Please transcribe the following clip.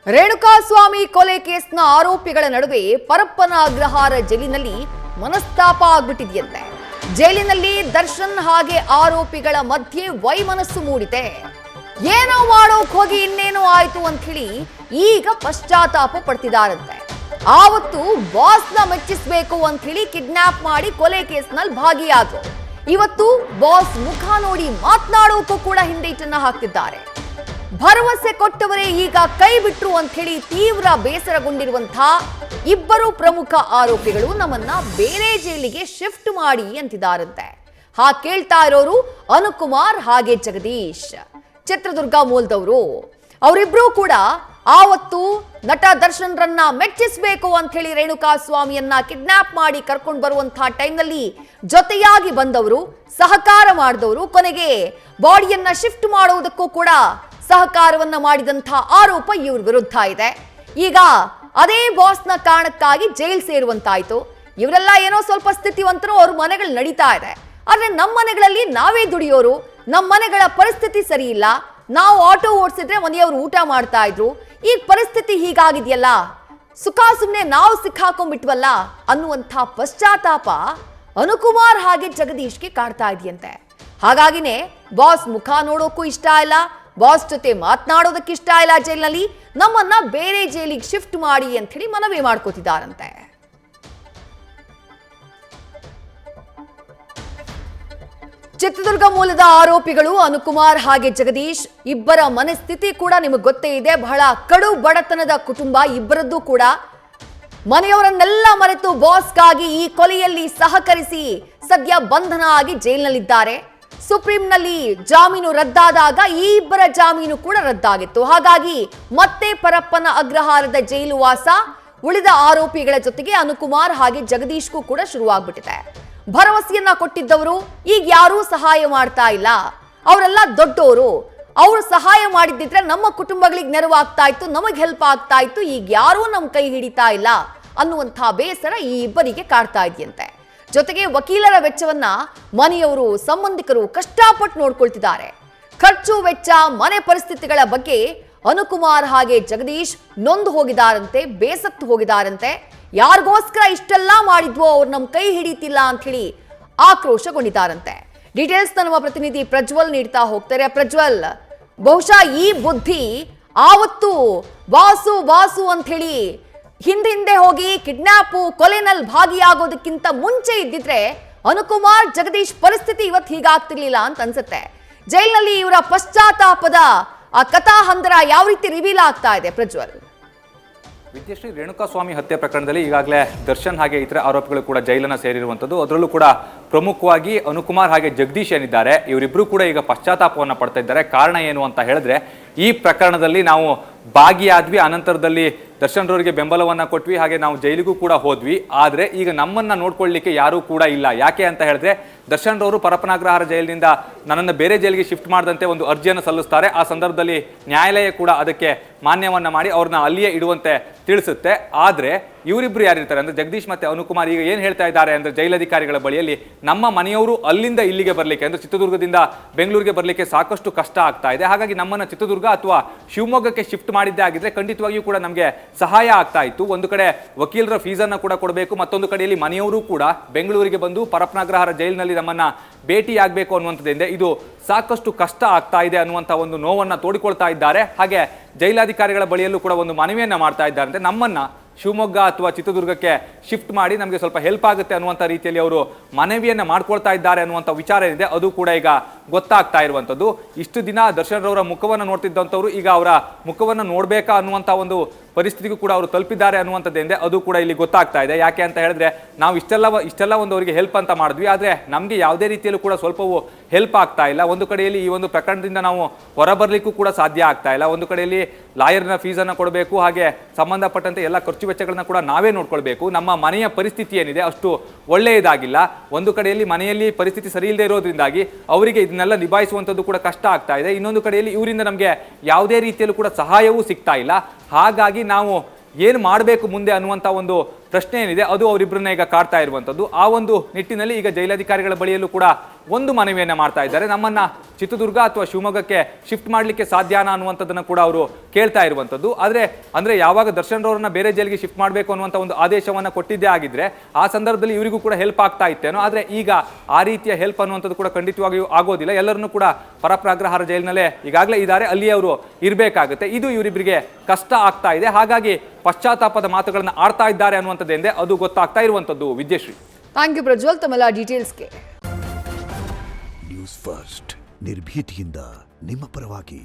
ರೇಣುಕಾಸ್ವಾಮಿ ಕೊಲೆ ಕೇಸ್ನ ಆರೋಪಿಗಳ ನಡುವೆ ಪರಪ್ಪನ ಅಗ್ರಹಾರ ಜೈಲಿನಲ್ಲಿ ಮನಸ್ತಾಪ ಆಗ್ಬಿಟ್ಟಿದೆಯಂತೆ. ಜೈಲಿನಲ್ಲಿ ದರ್ಶನ್ ಹಾಗೆ ಆರೋಪಿಗಳ ಮಧ್ಯೆ ವೈಮನಸ್ಸು ಮೂಡಿದೆ. ಏನೋ ಮಾಡೋಕ್ ಹೋಗಿ ಇನ್ನೇನೋ ಆಯ್ತು ಅಂತ ಹೇಳಿ ಈಗ ಪಶ್ಚಾತ್ತಾಪ ಪಡ್ತಿದಾರಂತೆ. ಆವತ್ತು ಬಾಸ್ನ ಮೆಚ್ಚಿಸಬೇಕು ಅಂತ ಹೇಳಿ ಕಿಡ್ನಾಪ್ ಮಾಡಿ ಕೊಲೆ ಕೇಸ್ನಲ್ಲಿ ಭಾಗಿಯಾದ್ರು. ಇವತ್ತು ಬಾಸ್ ಮುಖ ನೋಡಿ ಮಾತನಾಡೋಕ್ಕೂ ಕೂಡ ಹಿಂದೇಟನ್ನ ಹಾಕ್ತಿದ್ದಾರೆ. ಭರವಸೆ ಕೊಟ್ಟವರೇ ಈಗ ಕೈ ಬಿಟ್ರು ಅಂತ ಹೇಳಿ ತೀವ್ರ ಬೇಸರಗೊಂಡಿರುವಂತಹ ಇಬ್ಬರು ಪ್ರಮುಖ ಆರೋಪಿಗಳು ನಮ್ಮನ್ನ ಬೇರೆ ಜೈಲಿಗೆ ಶಿಫ್ಟ್ ಮಾಡಿ ಅಂತಿದ್ದಾರಂತೆ. ಕೇಳ್ತಾ ಇರೋರು ಅನುಕುಮಾರ್ ಹಾಗೆ ಜಗದೀಶ್, ಚಿತ್ರದುರ್ಗ ಮೂಲದವರು. ಅವರಿಬ್ರು ಕೂಡ ಆವತ್ತು ನಟ ದರ್ಶನ್ ರನ್ನ ಮೆಚ್ಚಿಸಬೇಕು ಅಂತ ಹೇಳಿ ರೇಣುಕಾಸ್ವಾಮಿಯನ್ನ ಕಿಡ್ನಾಪ್ ಮಾಡಿ ಕರ್ಕೊಂಡು ಬರುವಂತಹ ಟೈಮ್ನಲ್ಲಿ ಜೊತೆಯಾಗಿ ಬಂದವರು, ಸಹಕಾರ ಮಾಡಿದವರು, ಕೊನೆಗೆ ಬಾಡಿಯನ್ನ ಶಿಫ್ಟ್ ಮಾಡುವುದಕ್ಕೂ ಕೂಡ ಸಹಕಾರವನ್ನ ಮಾಡಿದಂತಹ ಆರೋಪ ಇವ್ರ ವಿರುದ್ಧ ಇದೆ. ಈಗ ಅದೇ ಬಾಸ್ನ ಕಾರಣಕ್ಕಾಗಿ ಜೈಲ್ ಸೇರುವಂತಾಯ್ತು. ಇವರೆಲ್ಲ ಏನೋ ಸ್ವಲ್ಪ ಸ್ಥಿತಿವಂತರು, ಅವ್ರ ಮನೆಗಳು ನಡೀತಾ ಇದೆ. ಆದ್ರೆ ನಮ್ಮ ಮನೆಗಳಲ್ಲಿ ನಾವೇ ದುಡಿಯೋರು, ನಮ್ಮ ಮನೆಗಳ ಪರಿಸ್ಥಿತಿ ಸರಿ ಇಲ್ಲ. ನಾವು ಆಟೋ ಓಡಿಸಿದ್ರೆ ಮನೆಯವರು ಊಟ ಮಾಡ್ತಾ ಇದ್ರು. ಈಗ ಪರಿಸ್ಥಿತಿ ಹೀಗಾಗಿದೆಯಲ್ಲ, ಸುಖ ಸುಮ್ಮನೆ ನಾವು ಸಿಕ್ಕಾಕೊಂಡ್ಬಿಟ್ವಲ್ಲ ಅನ್ನುವಂಥ ಪಶ್ಚಾತ್ತಾಪ ಅನುಕುಮಾರ್ ಹಾಗೆ ಜಗದೀಶ್ಗೆ ಕಾಡ್ತಾ ಇದೆಯಂತೆ. ಹಾಗಾಗಿನೇ ಬಾಸ್ ಮುಖ ನೋಡೋಕ್ಕೂ ಇಷ್ಟ ಇಲ್ಲ, ಬಾಸ್ ಜೊತೆ ಮಾತನಾಡೋದಕ್ಕೆ ಇಷ್ಟ ಇಲ್ಲ. ಜೈಲಿನಲ್ಲಿ ನಮ್ಮನ್ನ ಬೇರೆ ಜೈಲಿಗೆ ಶಿಫ್ಟ್ ಮಾಡಿ ಅಂತ ಹೇಳಿ ಮನವಿ ಮಾಡ್ಕೋತಿದ್ದಾರಂತೆ. ಚಿತ್ರದುರ್ಗ ಮೂಲದ ಆರೋಪಿಗಳು ಅನುಕುಮಾರ್ ಹಾಗೆ ಜಗದೀಶ್ ಇಬ್ಬರ ಮನಸ್ಥಿತಿ ಕೂಡ ನಿಮಗೆ ಗೊತ್ತೇ ಇದೆ. ಬಹಳ ಕಡು ಬಡತನದ ಕುಟುಂಬ ಇಬ್ಬರದ್ದು ಕೂಡ. ಮನೆಯವರನ್ನೆಲ್ಲ ಮರೆತು ಬಾಸ್ಗಾಗಿ ಈ ಕೊಲೆಯಲ್ಲಿ ಸಹಕರಿಸಿ ಸದ್ಯ ಬಂಧನ ಆಗಿ ಜೈಲಿನಲ್ಲಿದ್ದಾರೆ. ಸುಪ್ರೀಂನಲ್ಲಿ ಜಾಮೀನು ರದ್ದಾದಾಗ ಈ ಇಬ್ಬರ ಜಾಮೀನು ಕೂಡ ರದ್ದಾಗಿತ್ತು. ಹಾಗಾಗಿ ಮತ್ತೆ ಪರಪ್ಪನ ಅಗ್ರಹಾರದ ಜೈಲು ವಾಸ ಉಳಿದ ಆರೋಪಿಗಳ ಜೊತೆಗೆ ಅನುಕುಮಾರ್ ಹಾಗೆ ಜಗದೀಶ್ಗೂ ಕೂಡ ಶುರುವಾಗ್ಬಿಟ್ಟಿದೆ. ಭರವಸೆಯನ್ನ ಕೊಟ್ಟಿದ್ದವರು ಈಗ ಯಾರೂ ಸಹಾಯ ಮಾಡ್ತಾ ಇಲ್ಲ. ಅವರೆಲ್ಲ ದೊಡ್ಡವರು, ಅವರು ಸಹಾಯ ಮಾಡಿದ್ದಿದ್ರೆ ನಮ್ಮ ಕುಟುಂಬಗಳಿಗೆ ನೆರವಾಗ್ತಾ ಇತ್ತು, ನಮಗೆ ಹೆಲ್ಪ್ ಆಗ್ತಾ ಇತ್ತು. ಈಗ ಯಾರೂ ನಮ್ಮ ಕೈ ಹಿಡಿತಾ ಇಲ್ಲ ಅನ್ನುವಂಥ ಬೇಸರ ಈ ಇಬ್ಬರಿಗೆ ಕಾಡ್ತಾ ಇದೆಯಂತೆ. ಜೊತೆಗೆ ವಕೀಲರ ವೆಚ್ಚವನ್ನ ಮನೆಯವರು, ಸಂಬಂಧಿಕರು ಕಷ್ಟಪಟ್ಟು ನೋಡ್ಕೊಳ್ತಿದ್ದಾರೆ. ಖರ್ಚು ವೆಚ್ಚ, ಮನೆ ಪರಿಸ್ಥಿತಿಗಳ ಬಗ್ಗೆ ಅನುಕುಮಾರ್ ಹಾಗೆ ಜಗದೀಶ್ ನೊಂದು ಹೋಗಿದಾರಂತೆ, ಬೇಸತ್ತು ಹೋಗಿದಾರಂತೆ. ಯಾರಿಗೋಸ್ಕರ ಇಷ್ಟೆಲ್ಲ ಮಾಡಿದ್ವೋ ಅವ್ರು ನಮ್ಮ ಕೈ ಹಿಡಿತಿಲ್ಲ ಅಂತ ಹೇಳಿ ಆಕ್ರೋಶಗೊಂಡಿದ್ದಾರಂತೆ. ಡೀಟೇಲ್ಸ್ ನಮ್ಮ ಪ್ರತಿನಿಧಿ ಪ್ರಜ್ವಲ್ ನೀಡ್ತಾ ಹೋಗ್ತಾರೆ. ಪ್ರಜ್ವಲ್, ಬಹುಶಃ ಈ ಬುದ್ಧಿ ಆವತ್ತು ಬಾಸು ಬಾಸು ಅಂತ ಹೇಳಿ ಹಿಂದೆ ಹೋಗಿ ಕಿಡ್ನಾಪು ಕೊಲೆನಲ್ಲಿ ಭಾಗಿಯಾಗೋದಕ್ಕಿಂತ ಮುಂಚೆ ಇದ್ದಿದ್ರೆ ಅನುಕುಮಾರ್ ಜಗದೀಶ್ ಪರಿಸ್ಥಿತಿ ಇವತ್ತು ಹೀಗಾಗ್ತಿರ್ಲಿಲ್ಲ ಅಂತ ಅನ್ಸುತ್ತೆ. ಜೈಲಿನಲ್ಲಿ ಇವರ ಪಶ್ಚಾತ್ತಾಪದ ಆ ಕಥಾಹಂದರ ಯಾವ ರೀತಿ ರಿವೀಲ್ ಆಗ್ತಾ ಇದೆ ಪ್ರಜ್ವಲ್? ವಿದ್ಯಾಶ್ರೀ, ರೇಣುಕಾಸ್ವಾಮಿ ಹತ್ಯೆ ಪ್ರಕರಣದಲ್ಲಿ ಈಗಾಗಲೇ ದರ್ಶನ್ ಹಾಗೆ ಇತರ ಆರೋಪಿಗಳು ಕೂಡ ಜೈಲನ್ನು ಸೇರಿರುವಂಥದ್ದು. ಅದರಲ್ಲೂ ಕೂಡ ಪ್ರಮುಖವಾಗಿ ಅನುಕುಮಾರ್ ಹಾಗೆ ಜಗದೀಶ್ ಏನಿದ್ದಾರೆ, ಇವರಿಬ್ಬರು ಕೂಡ ಈಗ ಪಶ್ಚಾತ್ತಾಪವನ್ನು ಪಡ್ತಾ ಇದ್ದಾರೆ. ಕಾರಣ ಏನು ಅಂತ ಹೇಳಿದ್ರೆ, ಈ ಪ್ರಕರಣದಲ್ಲಿ ನಾವು ಭಾಗಿಯಾದ್ವಿ, ಅನಂತರದಲ್ಲಿ ದರ್ಶನ್ ರವರಿಗೆ ಬೆಂಬಲವನ್ನು ಕೊಟ್ವಿ, ಹಾಗೆ ನಾವು ಜೈಲಿಗೂ ಕೂಡ ಹೋದ್ವಿ. ಆದರೆ ಈಗ ನಮ್ಮನ್ನು ನೋಡ್ಕೊಳ್ಳಿಕ್ಕೆ ಯಾರೂ ಕೂಡ ಇಲ್ಲ. ಯಾಕೆ ಅಂತ ಹೇಳಿದ್ರೆ, ದರ್ಶನ್ ರವರು ಪರಪ್ಪನಾಗ್ರಹಾರ ಜೈಲಿನಿಂದ ನನ್ನನ್ನು ಬೇರೆ ಜೈಲಿಗೆ ಶಿಫ್ಟ್ ಮಾಡದಂತೆ ಒಂದು ಅರ್ಜಿಯನ್ನು ಸಲ್ಲಿಸ್ತಾರೆ. ಆ ಸಂದರ್ಭದಲ್ಲಿ ನ್ಯಾಯಾಲಯ ಕೂಡ ಅದಕ್ಕೆ ಮಾನ್ಯವನ್ನು ಮಾಡಿ ಅವ್ರನ್ನ ಅಲ್ಲಿಯೇ ಇಡುವಂತೆ ತಿಳಿಸುತ್ತೆ. ಆದರೆ ಇವರಿಬ್ಬರು ಯಾರಿರ್ತಾರೆ ಅಂದರೆ ಜಗದೀಶ್ ಮತ್ತು ಅನುಕುಮಾರ್ ಈಗ ಏನು ಹೇಳ್ತಾ ಇದ್ದಾರೆ ಅಂದರೆ, ಜೈಲಧಿಕಾರಿಗಳ ಬಳಿಯಲ್ಲಿ ನಮ್ಮ ಮನೆಯವರು ಅಲ್ಲಿಂದ ಇಲ್ಲಿಗೆ ಬರಲಿಕ್ಕೆ ಅಂದರೆ ಚಿತ್ರದುರ್ಗದಿಂದ ಬೆಂಗಳೂರಿಗೆ ಬರಲಿಕ್ಕೆ ಸಾಕಷ್ಟು ಕಷ್ಟ ಆಗ್ತಾ ಇದೆ. ಹಾಗಾಗಿ ನಮ್ಮನ್ನು ಚಿತ್ರದುರ್ಗ ಅಥವಾ ಶಿವಮೊಗ್ಗಕ್ಕೆ ಶಿಫ್ಟ್ ಮಾಡಿದ್ದೇ ಆಗಿದ್ರೆ ಖಂಡಿತವಾಗಿಯೂ ಕೂಡ ನಮಗೆ ಸಹಾಯ ಆಗ್ತಾ ಇತ್ತು. ಒಂದು ಕಡೆ ವಕೀಲರ ಫೀಸನ್ನು ಕೂಡ ಕೊಡಬೇಕು, ಮತ್ತೊಂದು ಕಡೆಯಲ್ಲಿ ಮನೆಯವರು ಕೂಡ ಬೆಂಗಳೂರಿಗೆ ಬಂದು ಪರಪ್ಪನಾಗ್ರಹಾರ ಜೈಲಿನಲ್ಲಿ ನಮ್ಮನ್ನ ಭೇಟಿಯಾಗಬೇಕು ಅನ್ನುವಂಥದ್ದಿಂದ ಇದು ಸಾಕಷ್ಟು ಕಷ್ಟ ಆಗ್ತಾ ಇದೆ ಅನ್ನುವಂಥ ಒಂದು ನೋವನ್ನು ತೋಡಿಕೊಳ್ತಾ ಇದ್ದಾರೆ. ಹಾಗೆ ಜೈಲಾಧಿಕಾರಿಗಳ ಬಳಿಯಲ್ಲೂ ಕೂಡ ಒಂದು ಮನವಿಯನ್ನ ಮಾಡ್ತಾ ಇದ್ದಾರೆ. ನಮ್ಮನ್ನ ಶಿವಮೊಗ್ಗ ಅಥವಾ ಚಿತ್ರದುರ್ಗಕ್ಕೆ ಶಿಫ್ಟ್ ಮಾಡಿ ನಮಗೆ ಸ್ವಲ್ಪ ಹೆಲ್ಪ್ ಆಗುತ್ತೆ ಅನ್ನುವಂಥ ರೀತಿಯಲ್ಲಿ ಅವರು ಮನವಿಯನ್ನು ಮಾಡ್ಕೊಳ್ತಾ ಇದ್ದಾರೆ ಅನ್ನುವಂಥ ವಿಚಾರ ಏನಿದೆ ಅದು ಕೂಡ ಈಗ ಗೊತ್ತಾಗ್ತಾ ಇರುವಂಥದ್ದು. ಇಷ್ಟು ದಿನ ದರ್ಶನ್ ರವರ ಮುಖವನ್ನು ನೋಡ್ತಿದ್ದಂಥವ್ರು ಈಗ ಅವರ ಮುಖವನ್ನು ನೋಡಬೇಕಾ ಅನ್ನುವಂಥ ಒಂದು ಪರಿಸ್ಥಿತಿಗೂ ಕೂಡ ಅವರು ತಲುಪಿದ್ದಾರೆ ಅನ್ನುವಂಥದ್ದೇನಿದೆ ಅದು ಕೂಡ ಇಲ್ಲಿ ಗೊತ್ತಾಗ್ತಾ ಇದೆ. ಯಾಕೆ ಅಂತ ಹೇಳಿದ್ರೆ, ನಾವು ಇಷ್ಟೆಲ್ಲ ಒಂದು ಅವರಿಗೆ ಹೆಲ್ಪ್ ಅಂತ ಮಾಡಿದ್ವಿ, ಆದರೆ ನಮಗೆ ಯಾವುದೇ ರೀತಿಯಲ್ಲೂ ಕೂಡ ಸ್ವಲ್ಪವೂ ಹೆಲ್ಪ್ ಆಗ್ತಾ ಇಲ್ಲ. ಒಂದು ಕಡೆಯಲ್ಲಿ ಈ ಒಂದು ಪ್ರಕರಣದಿಂದ ನಾವು ಹೊರಬರಲಿಕ್ಕೂ ಕೂಡ ಸಾಧ್ಯ ಆಗ್ತಾ ಇಲ್ಲ. ಒಂದು ಕಡೆಯಲ್ಲಿ ಲಾಯರ್ನ ಫೀಸನ್ನು ಕೊಡಬೇಕು, ಹಾಗೆ ಸಂಬಂಧಪಟ್ಟಂತೆ ಎಲ್ಲ ಖರ್ಚು ವೆಚ್ಚಗಳನ್ನ ಕೂಡ ನಾವೇ ನೋಡ್ಕೊಳ್ಬೇಕು. ನಮ್ಮ ಮನೆಯ ಪರಿಸ್ಥಿತಿ ಏನಿದೆ ಅಷ್ಟು ಒಳ್ಳೆಯದಾಗಿಲ್ಲ. ಒಂದು ಕಡೆಯಲ್ಲಿ ಮನೆಯಲ್ಲಿ ಪರಿಸ್ಥಿತಿ ಸರಿ ಇಲ್ಲದೆ ಇರೋದ್ರಿಂದಾಗಿ ಅವರಿಗೆ ಇದನ್ನೆಲ್ಲ ನಿಭಾಯಿಸುವಂಥದ್ದು ಕೂಡ ಕಷ್ಟ ಆಗ್ತಾ ಇದೆ. ಇನ್ನೊಂದು ಕಡೆಯಲ್ಲಿ ಇವರಿಂದ ನಮಗೆ ಯಾವುದೇ ರೀತಿಯಲ್ಲೂ ಕೂಡ ಸಹಾಯವೂ ಸಿಗ್ತಾ ಇಲ್ಲ. ಹಾಗಾಗಿ ನಾವು ಏನು ಮಾಡಬೇಕು ಮುಂದೆ ಅನ್ನುವಂಥ ಒಂದು ಪ್ರಶ್ನೆ ಏನಿದೆ ಅದು ಅವರಿಬ್ಬರನ್ನ ಈಗ ಕಾಡ್ತಾ ಇರುವಂಥದ್ದು. ಆ ಒಂದು ನಿಟ್ಟಿನಲ್ಲಿ ಈಗ ಜೈಲಾಧಿಕಾರಿಗಳ ಬಳಿಯಲ್ಲೂ ಕೂಡ ಒಂದು ಮನವಿಯನ್ನ ಮಾಡ್ತಾ ಇದ್ದಾರೆ. ನಮ್ಮನ್ನ ಚಿತ್ರದುರ್ಗ ಅಥವಾ ಶಿವಮೊಗ್ಗಕ್ಕೆ ಶಿಫ್ಟ್ ಮಾಡಲಿಕ್ಕೆ ಸಾಧ್ಯನಾ ಅನ್ನುವಂಥದ್ದನ್ನು ಕೂಡ ಅವರು ಕೇಳ್ತಾ ಇರುವಂಥದ್ದು. ಅಂದ್ರೆ ಯಾವಾಗ ದರ್ಶನ್ ರವರನ್ನ ಬೇರೆ ಜೈಲಿಗೆ ಶಿಫ್ಟ್ ಮಾಡಬೇಕು ಅನ್ನುವಂಥ ಒಂದು ಆದೇಶವನ್ನ ಕೊಟ್ಟಿದ್ದೇ ಆಗಿದ್ರೆ ಆ ಸಂದರ್ಭದಲ್ಲಿ ಇವರಿಗೂ ಕೂಡ ಹೆಲ್ಪ್ ಆಗ್ತಾ ಇತ್ತೇನೋ. ಆದ್ರೆ ಈಗ ಆ ರೀತಿಯ ಹೆಲ್ಪ್ ಅನ್ನುವಂಥದ್ದು ಕೂಡ ಖಂಡಿತವಾಗಿಯೂ ಆಗೋದಿಲ್ಲ. ಎಲ್ಲರನ್ನೂ ಕೂಡ ಪರಪ್ರಾಗ್ರಹಾರ ಜೈಲಿನಲ್ಲೇ ಈಗಾಗಲೇ ಇದ್ದಾರೆ, ಅಲ್ಲಿ ಅವರು ಇರಬೇಕಾಗುತ್ತೆ. ಇದು ಇವರಿಬ್ಬರಿಗೆ ಕಷ್ಟ ಆಗ್ತಾ ಇದೆ. ಹಾಗಾಗಿ ಪಶ್ಚಾತ್ತಾಪದ ಮಾತುಗಳನ್ನು ಆಡ್ತಾ ಇದ್ದಾರೆ ಅನ್ನುವಂಥದ್ದೇ ಅದು ಗೊತ್ತಾಗ್ತಾ ಇರುವಂಥದ್ದು. ವಿದ್ಯಶ್ರೀ, ಥ್ಯಾಂಕ್ ಯು ಪ್ರಜ್ವಲ್ ತಮ್ಮೆಲ್ಲ ಡೀಟೇಲ್ಸ್ಗೆ. ನ್ಯೂಸ್ ಫಸ್ಟ್ ನಿರ್ಭೀತಿಯಿಂದ ನಿಮ್ಮ ಪರವಾಗಿ.